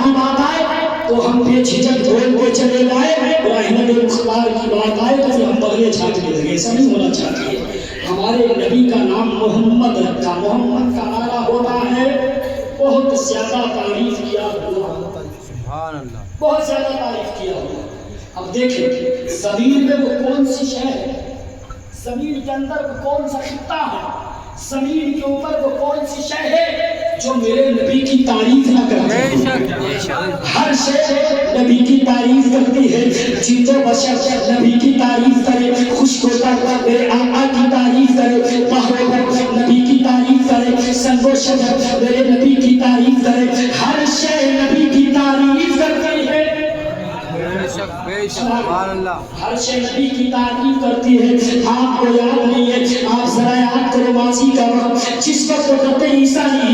کی بات آئے تو ہم بے جھجک بول کے چلے جائے، اور احمد مختار کی بات آئے تو پھر ہم بغلے چھاٹنے لگے. ایسا نہیں ہونا چاہیے. ہمارے نبی کا نام محمد رکھا. محمد کا معنی ہوتا ہے بہت زیادہ تعریف کیا ہوا، بہت زیادہ تعریف کیا ہوا. اب دیکھیں زمین میں وہ کون سی شے ہے، زمین کے اندر وہ کون سا خطہ ہے، زمین کے اوپر وہ کون سی شے ہے جو میرے نبی کی تعریف نہ کرتی ہے؟ ہر شے نبی کی تعریف کرتی ہے. جن و بشر نبی کی تعریف کرے، خشک ہوتا میرے آقا کی تعریف کرے، بہر نبی کی تعریف کرے، سنگ و شجر میرے نبی کی تعریف کرے. ہر شے نبی کی تعریف کرتی ہے. ہر شے نبی کی تعریف کرتی ہے. آپ کو یاد نہیں ہے؟ آپ ذرا یاد کرو ماضی کا وقت جس وقت حضرت عیسیٰ علیہ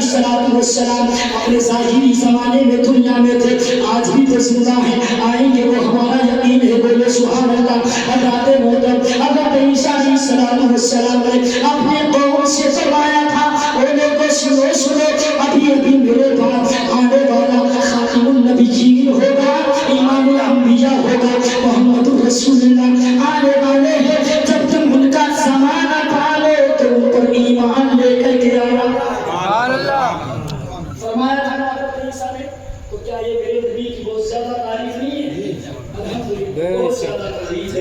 السلام اپنے ظاہری زمانے میں دنیا میں تھے، آج بھی تو زندہ ہیں، آئیں گے وہ ہمارا یقین ہے. بولے سبحان اللہ. حضرت محترم حضرت عیسیٰ علیہ السلام نے اپنے قوم سے فرمایا تھا، وہ لوگوں سنو سنو، ابھی ابھی میرے بعد آنے والا خاتم النبیین ہوگا، امام الانبیاء ہوگا، محمد رسول اللہ آنے والے ہیں. جب تم ان کا زمانہ پالو تو ان پر ایمان لے کر کے آنا. فرمایا تھا نا حضرت عیسیٰ نے. تو کیا یہ میرے نبی کی بہت زیادہ تعریف نہیں ہے؟ بہت زیادہ تعریف ہے.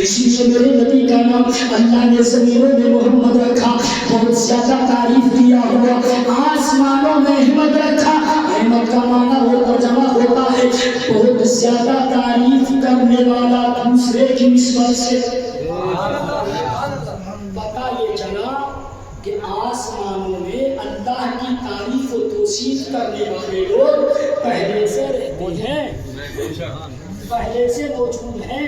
اسی لیے میرے نبی کا نام اللہ نے زمینوں میں محمد رکھا. بہت زیادہ تعریف کیا ہوا. آسمانوں میں احمد رکھا. احمد کا معنی وہ ترجمہ ہوتا ہے بہت زیادہ تعریف کرنے والا دوسرے کی نسبت سے. پتہ یہ چلا کہ آسمانوں میں اللہ کی تعریف و توصیف کرنے والے لوگ پہلے سے رہتے ہیں، پہلے سے موجود ہیں.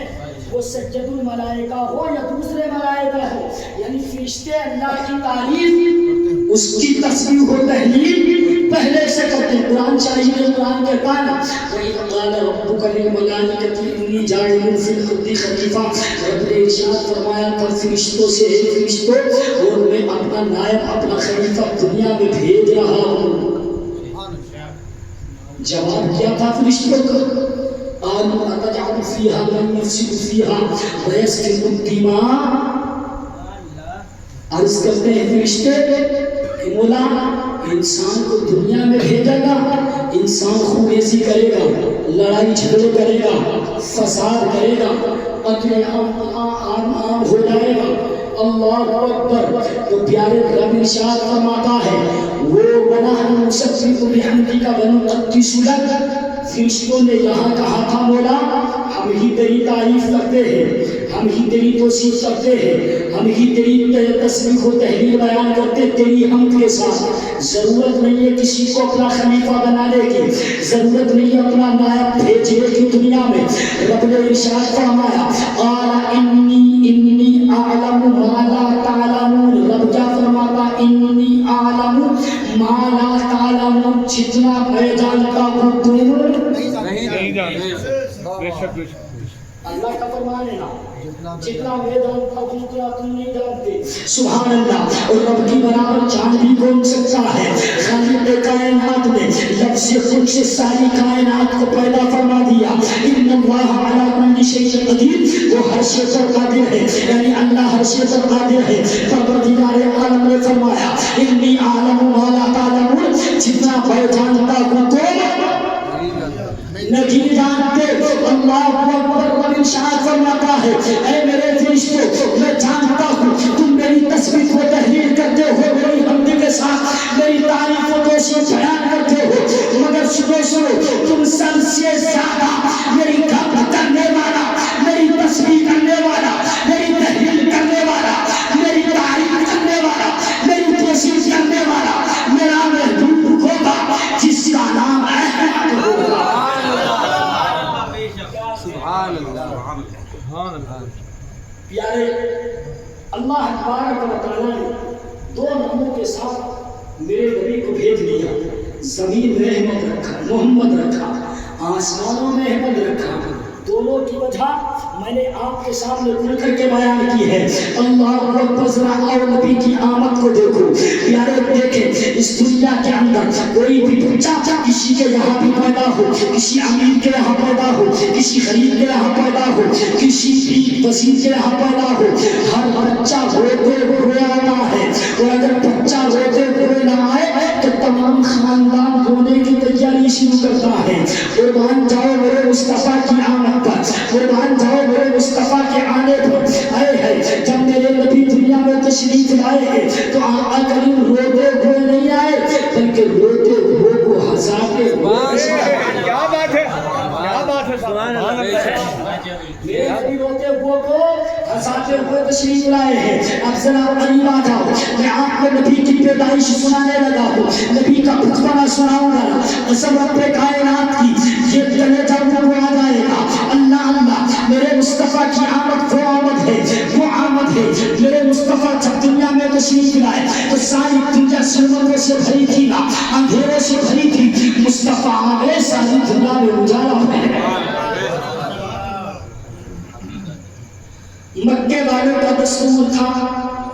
وہ سجد الملائکہ ہو یا دوسرے ملائکہ ہو، یعنی فرشتے اللہ کی تعریف، اس کی تسبیح و تحلیل پہلے سے کرتے ہیں. قرآن چاہیے، قرآن کہتا ہے وَإِذْ قَالَ رَبُّكَ لِلْمَلَائِكَةِ إِنِّي جَاعِلٌ فِي الْأَرْضِ خَلِيفَةً. رب نے ارشاد فرمایا تھا فرشتوں سے، اے فرشتوں، اور میں اپنا نائب، اپنا خلیفہ دنیا میں بھیج رہا ہوں. جواب کیا تھا فرشتوں کا؟ قالوا أتجعل فيها من يفسد فيها ويسفك الدماء. عرض کرتے ہیں فرشتے کہ مولا انسان کو دنیا میں بھیجے گا، انسان خونریزی کرے گا، لڑائی جھگڑے کرے گا، فساد کرے گا، قتل عام ہو جائے گا. اللہ اکبر. تو پیارے رب ارشاد فرماتا ہے وہ وَنَحْنُ نُسَبِّحُ بِحَمْدِكَ وَنُقَدِّسُ لَكَ. فرشتوں نے یہاں کہا تھا مولا ہم ہی تیری تعریف کرتے ہیں، ہم ہی تیری توصیف کرتے ہیں، ہم ہی تیری تسبیح و تحلیل بیان کرتے تیری حمد کے ساتھ. ضرورت نہیں ہے کسی کو اپنا خلیفہ بنانے کی، ضرورت نہیں ہے اپنا نائب بھیجنے کی دنیا میں. رب نے ارشاد فرمایا قال انی اعلم ما لا تعلمون. رب کیا فرماتا؟ انی اعلم ما لا تعلمون. جتنا میں جانتا ہوں تم نہیں جانتے. اللہ کا فرمان ہے نا، جتنا میں جانتا ہوں اتنا تم نہیں جانتے. سبحان اللہ. اور رب کی برابر جان بھی کون سکتا ہے؟ خالق کائنات نے لفظ خود سے ساری کائنات کو پیدا فرما دیا. ان اللہ علی کل شیء قدیر. وہ ہر شے پر قادر ہے، یعنی اللہ ہر شے پر قادر ہے. پروردگار عالم نے فرمایا انی اعلم ما لا تعلمون. جتنا میں جانتا ہوں تو نہیں جانتے. اللہ اکبر. ارشاد فرماتا ہے اے میرے فرشتوں میں جانتا ہوں تم میری تسبیح و تحلیل کرتے ہو، میری حمد کے ساتھ میری تعریف و توصیف بیان کرتے ہو، مگر سنو تم سب سے زیادہ میری حمد کرنے والا، میری تسبیح کرنے والا، میری تحلیل کرنے والا، میری تعریف کرنے والا، میری توصیف کرنے والا میرا محبوب ہوگا جس کا نام احمد ہوگا. پیارے اللہ تبارک و تعالیٰ نے دو ناموں کے ساتھ میرے نبی کو بھیج دیا. زمین میں احمد رکھا، محمد رکھا، آسمانوں میں احمد رکھا. دونوں کی وجہ میں نے آپ کے سامنے کھل کر کے بیان کی ہے۔ اللہ اکبر، ذرا اور نبی کی آمد کو دیکھو پیارے، دیکھیں اس دنیا کے اندر کوئی بھی بچہ کسی کے یہاں بھی پیدا ہو، کسی امیر کے یہاں پیدا ہو، کسی غریب کے یہاں پیدا ہو، کسی بھی وزیر کے یہاں پیدا ہو، ہر بچہ روتے ہوئے آتا ہے، اور اگر بچہ روتے ہوئے نہ آئے تو تمام خاندان رونے کی تیاری شروع کرتا ہے۔ قربان جاؤ میرے مصطفیٰ کی آمد پر، قربان جاؤ میرے مصطفیٰ کے آنے پر۔ اے ہے جب میرے نبی دنیا میں تشریف لائے ہیں تو آقا کریم روتے ہوئے نہیں آئے بلکہ روتے ہوئے کو ہنساتے ہوئے، کیا بات ہے، کیا بات ہے، سبحان اللہ، میرے نبی روتے ہوئے کو ہنساتے ہوئے تشریف لائے ہیں۔ اب ذرا قریب آ جاؤ، میں آپ کو نبی کی پیدائش سنانے لگا ہوں، نبی کا خطبہ سناؤں گا، قسم رب کائنات کی، یہ کلیجہ وہ آ جائے گا۔ اللہ اللہ، میرے مصطفیٰ کی آمد وہ آمد ہے، وہ آمد ہے۔ میرے مصطفیٰ جب دنیا میں تشریف لائے تو ساری دنیا ظلمتوں سے بھری تھی نا، اندھیروں سے بھری تھی، مصطفیٰ آ گئے، ساری دنیا میں اجالا ہے۔ مکے والوں کا دستور تھا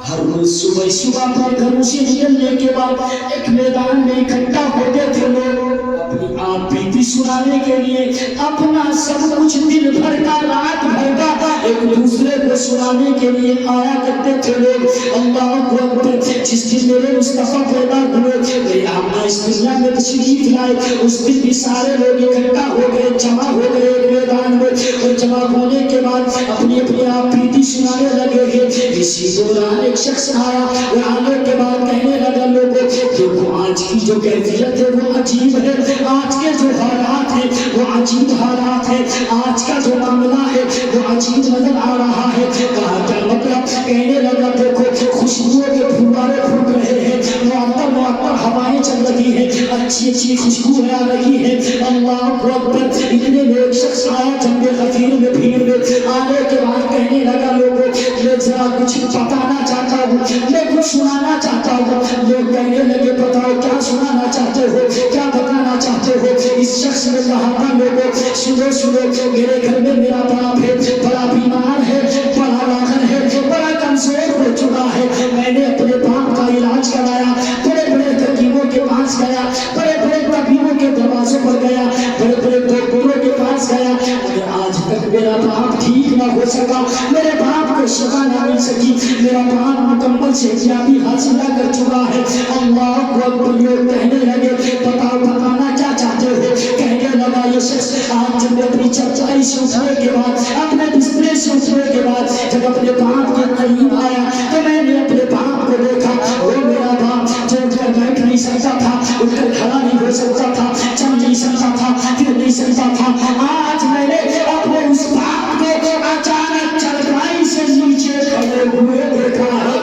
ہر روز صبح اپنے گھروں سے نکلنے کے بعد ایک میدان میں اکٹھا ہوتے تھے لوگ اپنی آپ بیتی سنانے کے لیے، اپنا سب کچھ دن بھر کا رات بھر کا ایک دوسرے کو سنانے کے لیے آیا کرتے تھے لوگ۔ اللہ اکبر، جس دن میرے مصطفیٰ پیدا ہوئے، میرے آقا اس دنیا میں تشریف لائے، اس دن بھی سارے لوگ اکٹھا ہو گئے، جمع ہو گئے ایک میدان میں، اور جمع ہونے کے بعد اپنی اپنی آپ بیتی سنانے لگے ہیں۔ اسی دوران ایک شخص آیا اور آنے کے بعد کہنے لگا لوگوں، دیکھو آج کی جو کیفیت ہے وہ عجیب ہے، آج کے جو حالات ہیں وہ عجیب حالات ہیں، آج کا جو معاملہ ہے وہ عجیب نظر آ رہا ہے۔ کہا کیا مطلب؟ کہنے لگا دیکھو خوشبوؤں کے پھوارے پھوٹ رہے ہیں، معطر معطر ہوائیں چل رہی ہیں، اچھی اچھی خوشبو آ رہی ہے۔ اللہ اکبر، اتنے میں ایک شخص آیا جنب غفیر میں، بھیڑ میں آنے کے بعد کہنے لگا لوگوں، میں ذرا کچھ بتانا چاہتا ہوں، میں کچھ سنانا چاہتا ہوں۔ لوگ کہنے لگے بتاؤ کیا سنانا چاہتے ہو، کیا بتانا چاہتے ہو؟ اس شخص نے کہا تھا لوگوں سنو سنو، میرے گھر میں میرا باپ ہے، بڑا بیمار ہے، بڑا لاغر ہے، بڑا کمزور ہو چکا ہے، میں نے اپنے باپ کا علاج کرایا، بڑے بڑے طبیبوں کے پاس گیا، بڑے بڑے طبیبوں کے دروازوں پر گیا، بڑے بڑے ڈاکٹروں کے پاس گیا، مگر آج تک میرا باپ ٹھیک نہ ہو سکا، میرے باپ کو شفا نہ مل سکی، میرا باپ مکمل صحتیابی حاصل نہ کر چکا ہے۔ اللہ اکبر، لوگ کہنے لگے بتاؤ بتانا کیا چاہتے ہو؟ کہنے لگا یہ شخص آج جب اپنی چرچائی سے اٹھنے کے بعد، اپنے بسترے سے اٹھنے کے بعد جب اپنے باپ کے قریب آیا تو میں نے اپنے باپ کو دیکھا، وہ میرا باپ جو اٹھ کر بیٹھ نہیں سکتا تھا، اٹھ کر کھڑا نہیں ہو سکتا تھا، چل نہیں سکتا تھا، پھر نہیں سکتا تھا۔ آج میں نے اپنے اس باپ کو اچانک چرچائی سے نیچے کھڑے ہوئے دیکھا ہے۔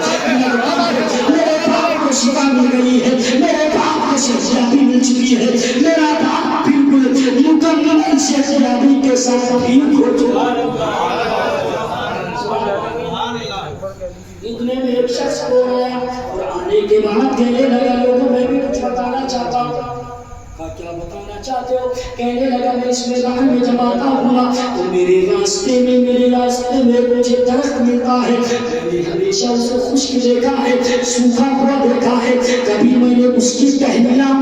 میرے باپ کو شفا مل گئی ہے، میرے باپ کو صحتیابی مل چکی ہے، میرا باپ بالکل مکمل صحتیابی کے ساتھ ٹھیک ہو چکا ہے۔ اتنے میں ایک شخص کو آیا اور آنے کے بعد کہنے لگا لوگوں میں بھی کچھ بتانا چاہتا ہوں۔ کیا بتانا چاہتے ہو؟ کہنے لگا میں اس میدان میں جب آتا ہوں تو میرے راستے میں مجھے درخت ملتا ہے، میں نے ہمیشہ اسے خشک دیکھا ہے، سوکھا ہوا دیکھا ہے، کبھی میں نے اس کی ٹہنیاں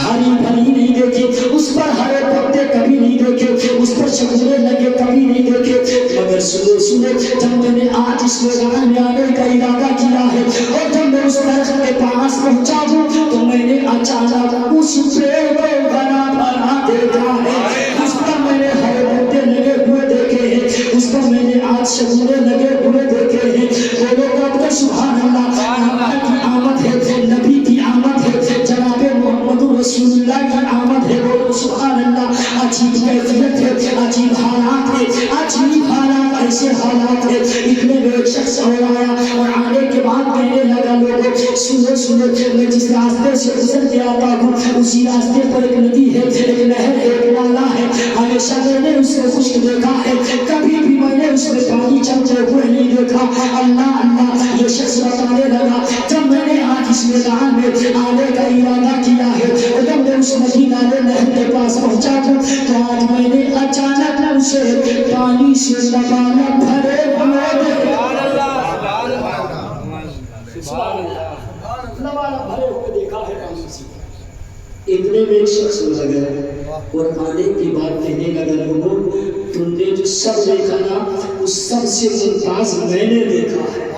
ہری بھری نہیں دیکھی، اس پر ہرے پتے کبھی نہیں دیکھے، اس پر شگونے لگے کبھی نہیں دیکھے، مگر سنو جب میں نے آج اس میدان میں آنے کا ارادہ کیا ہے اور جب میں اس درخت کے پاس پہنچا ہوں تو میں نے اچانک اس پیڑ کو بنا دیکھا ہے، اس پر میں نے ہرے پتے لگے ہوئے دیکھے ہیں، اس پر میں نے آج شگونے لگے ہوئے دیکھے ہیں۔ بولو کہتے سبحان اللہ، اللہ کی آمد ہے، نبی کی آمد ہے، جناب محمد رسول اللہ کی آمد ہے۔ بولو سبحان اللہ، عجیب کیفیت ہے، عجیب حالات ہے، عجیب حالات، ایسے حالات ہے۔ اتنے میں ایک شخص اور آیا اور آنے کے بعد کہنے لگا لوگوں سنو، میں جس راستے سے گزر کے آتا ہوں اسی راستے پر ایک ندی ہے، ایک نہر ہے، ایک نالا ہے، ہمیشہ میں نے اس کو خشک دیکھا ہے، کبھی بھی میں نے اس میں پانی چلتے ہوئے نہیں دیکھا۔ اللہ یہ شخص بتانے لگا جب میں نے آج اس میدان میں آنے کا ارادہ کیا ہے اور جب میں اس ندی نالے نہر کے پاس پہنچا ہوں تو آج میں نے اچانک سے پانی سے لبانا بھرے ہوئے لبانا بھرے ہوئے دیکھا ہے پانی سے. اتنے میں ایک شخص لگ گیا اور آنے کی بات کہنے لگا لوگوں تم نے جو سب دیکھا نا اس سب سے ممتاز میں نے دیکھا ہے.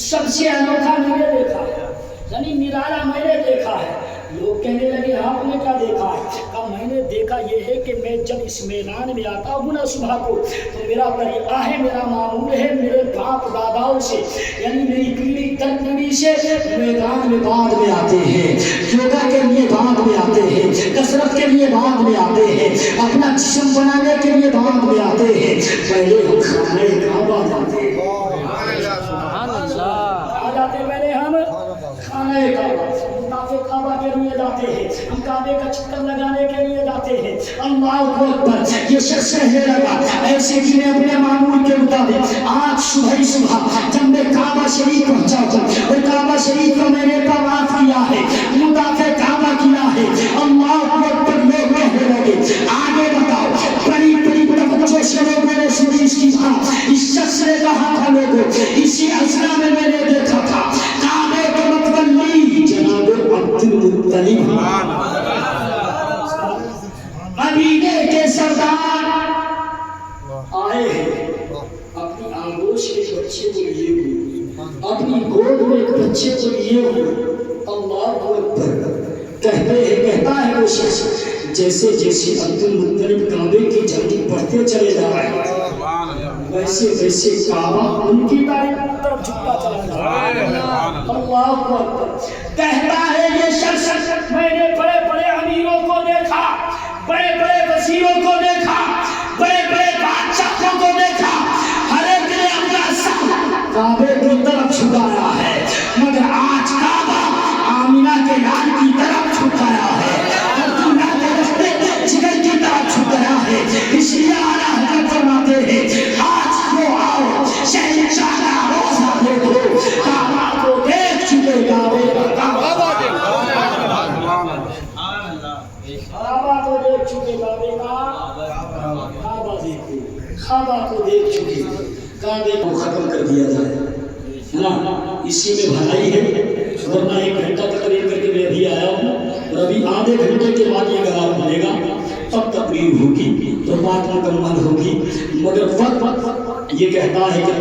سب سے انوکھا میں نے دیکھا ہے یعنی نرالا میں نے دیکھا ہے. لوگ کہنے لگے آپ نے کیا دیکھا ہے؟ کہا میں نے دیکھا یہ ہے کہ میں جب اس میدان میں آتا ہوں نا صبح کو تو میرا طریقہ ہے میرا معمول ہے میرے باپ داداؤں سے یعنی میری پیڑھی در پیڑھی سے میدان میں بعد میں آتے ہیں یوگا کے لیے بعد میں آتے ہیں کثرت کے لیے بعد میں آتے ہیں اپنا جسم بنانے کے لیے بعد میں آتے ہیں پہلے ہم خانہ کعبہ جاتے ہیں. جاتے پہلے ہم خانہ کعبہ کے لیے جاتے ہیں ہم کعبے کا چکر لگانے کے لیے جاتے ہیں. اللہ اکبر. یہ شخص کہنے لگا ایسے کہ میں اپنے معمول کے مطابق آج صبح جب میں کعبہ شریف پہنچا ہوں اور کعبہ شریف کو میں نے طواف کیا ہے مطاف کعبہ کیا ہے. اللہ اکبر. لوگ کہنے لگے آگے بتاؤ بڑی بڑی توجہ سے لوگوں نے سنی اس کی بات. اس شخص نے کہا تھا لوگوں اسی اسرا میں نے دیکھا تھا کعبے کے متولی جناب عبد المطلب قبیلے کے سردار آئے ہیں اپنی آغوش کے بچے کو لیے ہوئے اپنی گود میں ایک بچے کو لیے ہوئے. اللہ اکبر. کہتا ہے وہ شخص جیسے جیسے عبد المطلب کعبے کی جھنڈی بڑھتے چلے جا رہے ہیں ویسے ویسے کعبہ ان کی طرف جھکتا چلا جا رہا ہے. اللہ اکبر. کہتا ہے یہ شخص میں نے بڑے بڑے امیروں کو دیکھا بڑے بڑے وزیروں کو دیکھا بڑے بڑے بادشاہوں کو دیکھا ہر ایک نے اپنا سر کعبے کی طرف جھکایا ہے مگر آج کعبہ آمینہ کے لال کی طرف جھکایا ہے عبداللہ کے رشتے جگر کی طرف جھکایا ہے. اس لیے اعلیٰ حضرت فرماتے ہیں آج کو آؤ شہنشاہ کا روزہ دیکھو کعبہ کو دیکھ چکے کعبے کا کعبہ کو دیکھ چکے کعبے کا کعبہ دیکھو کعبہ کو دیکھ چکے کعبے کو ختم کر دیا جائے نا اسی میں بھلائی ہے. ورنہ ایک گھنٹہ تقریر کر کے میں ابھی آیا ہوں اور ابھی آدھے گھنٹے کے بعد یہ گرا کھلے گا تب تقریر ہوگی تو بات مکمل ہوگی مگر وقت یہ کہتا ہے کہ